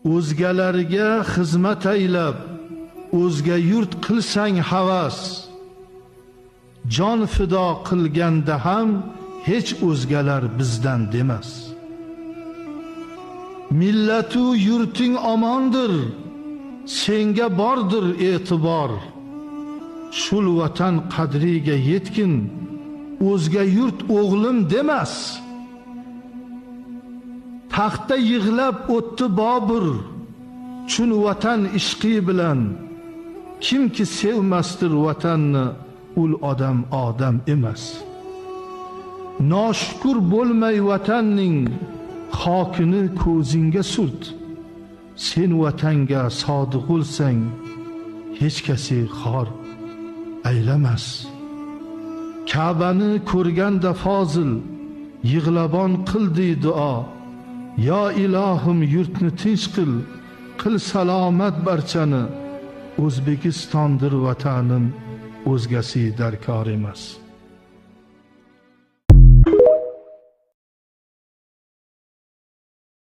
o'zgalarga xizmat aylab o'zga yurt qilsang havas, jon fido qilganda ham hech o'zgalar bizdan demas. Millatu yurting omondir, senga bordir e'tibor, shul vatan qadriga yetkin, o'zga yurt o'g'lim demas. Taxtda yig'lab o'tdi Bobur, chun vatan ishqi bilan, kimki sevmasdir vatanni, ul odam odam emas. Noshukr bo'lmay vatanning xokini ko'zingga surt, sen vatanga sodiq bo'lsang hech kasi xor aylamas. Ka'bani ko'rganda fozil yig'labon qildi duo, yo ilohim yurtni tinch qil salomat barchani, O'zbekistondir vatanim, o'zgasi darkor emas.